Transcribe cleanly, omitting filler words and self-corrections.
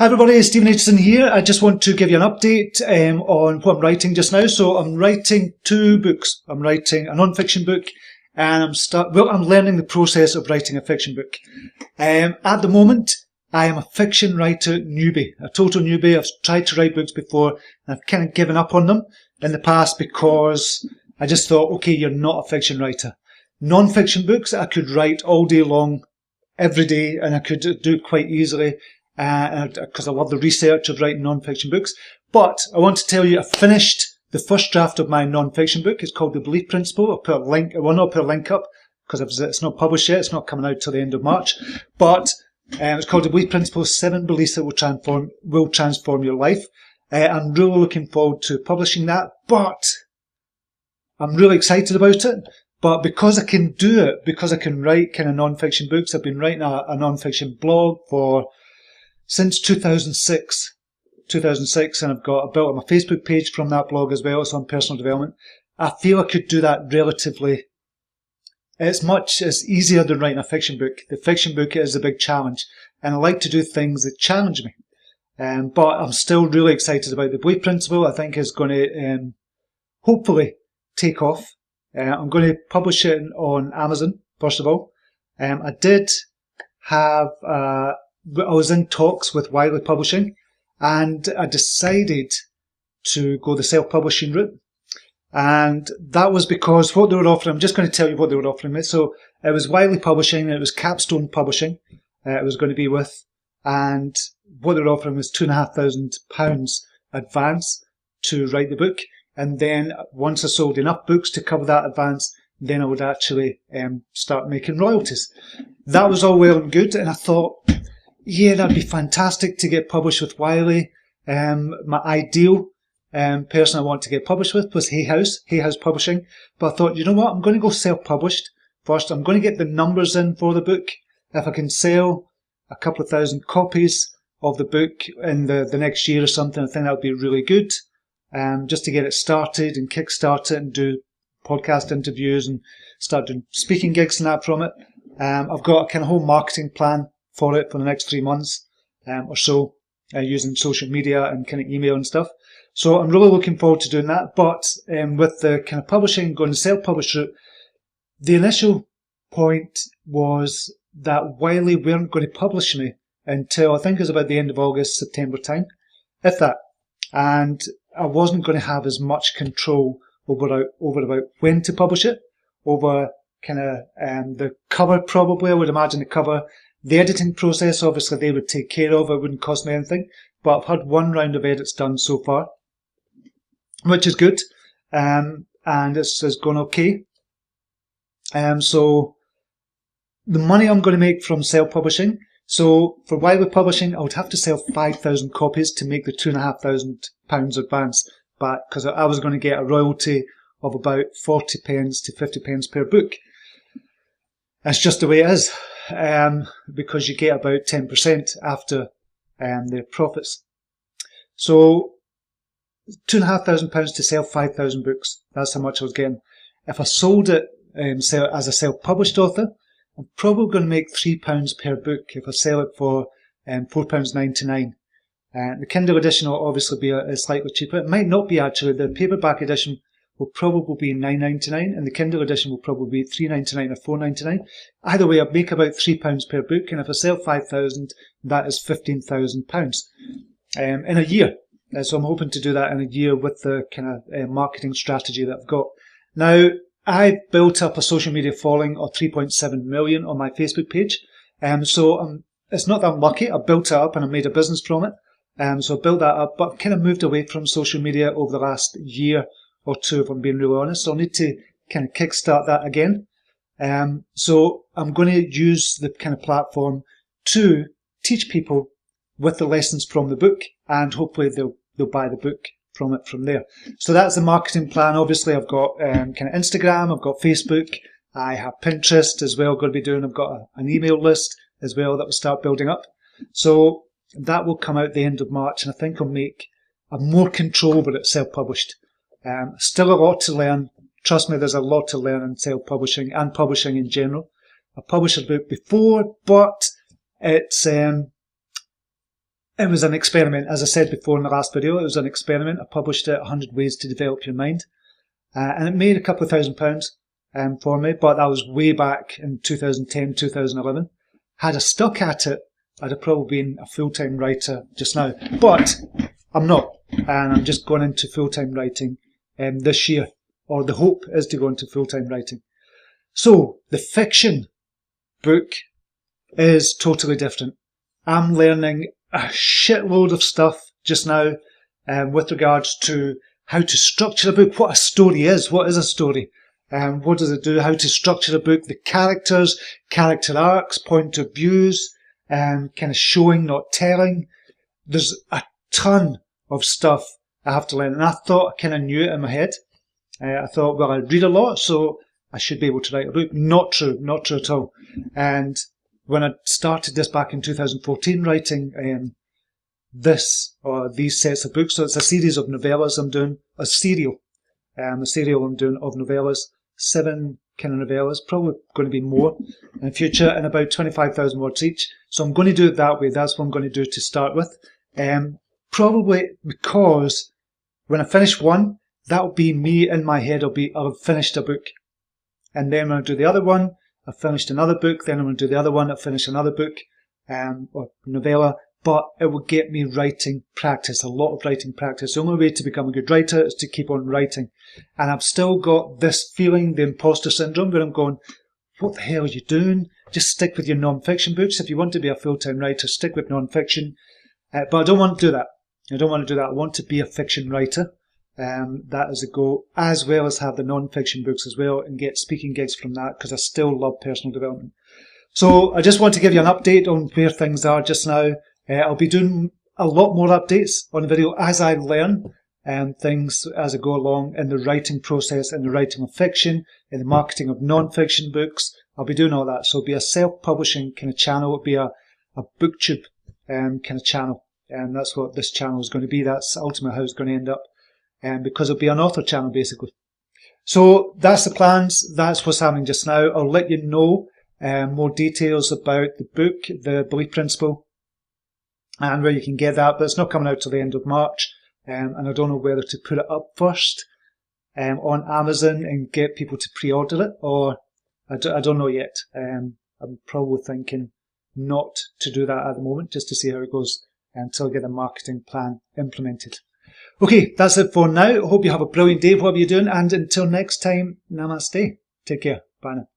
Hi everybody, Stephen Aitchison here. I just want to give you an update on what I'm writing just now. So I'm writing two books. I'm writing a non-fiction book and I'm learning the process of writing a fiction book. At the moment, I am a fiction writer newbie, a total newbie. I've tried to write books before and I've kind of given up on them in the past because I just thought, okay, you're not a fiction writer. Non-fiction books I could write all day long, every day, and I could do it quite easily. Because I love the research of writing non-fiction books. But I want to tell you, I finished the first draft of my non-fiction book. It's called The Belief Principle. I'll put a link, I will not put a link up because it's not published yet. It's not coming out till the end of March. But it's called The Belief Principle, 7 Beliefs That Will Transform Your Life. I'm really looking forward to publishing that, but I'm really excited about it. But because I can do it, because I can write kind of non-fiction books, I've been writing a non-fiction blog since 2006, and I've built up my Facebook page from that blog as well. It's on personal development. I feel I could do that relatively. It's easier than writing a fiction book. The fiction book is a big challenge, and I like to do things that challenge me. But I'm still really excited about the Belief Principle. I think it's going to hopefully take off. I'm going to publish it on Amazon first of all. I did have. I was in talks with Wiley Publishing and I decided to go the self-publishing route. And that was because what they were offering, I'm just going to tell you what they were offering me. So it was Wiley Publishing and it was Capstone Publishing it was going to be with. And what they were offering was £2,500 advance to write the book. And then once I sold enough books to cover that advance, then I would actually start making royalties. That was all well and good. And I thought, yeah, that'd be fantastic to get published with Wiley. My ideal person I want to get published with was Hay House Publishing. But I thought, you know what, I'm going to go self-published first. I'm going to get the numbers in for the book. If I can sell a couple of thousand copies of the book in the next year or something, I think that would be really good. Just to get it started and kickstart it and do podcast interviews and start doing speaking gigs and that from it. I've got a kind of whole marketing plan for it for the next 3 months or so, using social media and kind of email and stuff. So I'm really looking forward to doing that. But with the kind of publishing, going to self-publish route, the initial point was that Wiley weren't going to publish me until I think it was about the end of August, September time, if that. And I wasn't going to have as much control over about when to publish it, over kind of the cover probably. I would imagine the cover. The editing process, obviously, they would take care of. It wouldn't cost me anything. But I've had one round of edits done so far, which is good. And it's gone okay. So the money I'm going to make from self-publishing. So for Wiley Publishing, I would have to sell 5,000 copies to make the £2,500 advance back, because I was going to get a royalty of about 40p to 50p per book. That's just the way it is. Because you get about 10% after their profits. So £2,500 to sell 5,000 books. That's how much I was getting. If I sold it as a self-published author, I'm probably going to make £3 per book if I sell it for £4.99. The Kindle edition will obviously be slightly cheaper. It might not be actually. The paperback edition will probably be £9.99 and the Kindle edition will probably be £3.99 or £4.99. Either way, I'll make about £3 per book, and if I sell 5,000, that is £15,000 in a year. So I'm hoping to do that in a year with the kind of marketing strategy that I've got. Now, I've built up a social media following of 3.7 million on my Facebook page. So it's not that I'm lucky. I built it up and I made a business from it. So I built that up, but I've kind of moved away from social media over the last year or two, if I'm being really honest. So I need to kind of kickstart that again. So I'm going to use the kind of platform to teach people with the lessons from the book, and hopefully they'll buy the book from there. So that's the marketing plan. Obviously, I've got kind of Instagram, I've got Facebook, I have Pinterest as well. Going to be doing. I've got an email list as well that will start building up. So that will come out the end of March, and I think I'll make more control over it self-published. Still a lot to learn. Trust me, there's a lot to learn in self-publishing and publishing in general. I published a book before, but it's It was an experiment. As I said before in the last video, it was an experiment. I published it, 100 Ways to Develop Your Mind. And it made a couple of £1,000 for me, but that was way back in 2010, 2011. Had I stuck at it, I'd have probably been a full-time writer just now. But I'm not, and I'm just going into full-time writing this year, or the hope is to go into full-time writing. So, the fiction book is totally different. I'm learning a shitload of stuff just now with regards to how to structure a book, what a story is, what is a story, what does it do, how to structure a book, the characters, character arcs, point of views, kind of showing, not telling. There's a ton of stuff I have to learn, and I thought I kind of knew it in my head. I thought, well, I read a lot, so I should be able to write a book. Not true at all. And when I started this back in 2014, writing these sets of books, so it's a series of novellas I'm doing, a serial I'm doing of novellas, 7 kind of novellas, probably going to be more in the future, and about 25,000 words each. So I'm going to do it that way. That's what I'm going to do to start with. Probably because when I finish one, that'll be me in my head. I'll have finished a book. And then when I do the other one, I've finished another book. Then I'm going to do the other one, I've finished another book, or novella. But it will get me writing practice, a lot of writing practice. The only way to become a good writer is to keep on writing. And I've still got this feeling, the imposter syndrome, where I'm going, what the hell are you doing? Just stick with your non-fiction books. If you want to be a full-time writer, stick with non-fiction. But I don't want to do that. I want to be a fiction writer. That is a goal, as well as have the non-fiction books as well and get speaking gigs from that, because I still love personal development. So I just want to give you an update on where things are just now. I'll be doing a lot more updates on the video as I learn things as I go along in the writing process, in the writing of fiction, in the marketing of non-fiction books. I'll be doing all that. So it'll be a self-publishing kind of channel. It'll be a booktube kind of channel. And that's what this channel is going to be. That's ultimately how it's going to end up. Because it'll be an author channel, basically. So that's the plans. That's what's happening just now. I'll let you know more details about the book, The Belief Principle, and where you can get that. But it's not coming out till the end of March. And I don't know whether to put it up first on Amazon and get people to pre-order it, or I don't know yet. I'm probably thinking not to do that at the moment, just to see how it goes until I get a marketing plan implemented. Okay, that's it for now. Hope you have a brilliant day, whatever you're doing, and until next time, namaste. Take care. Bye now.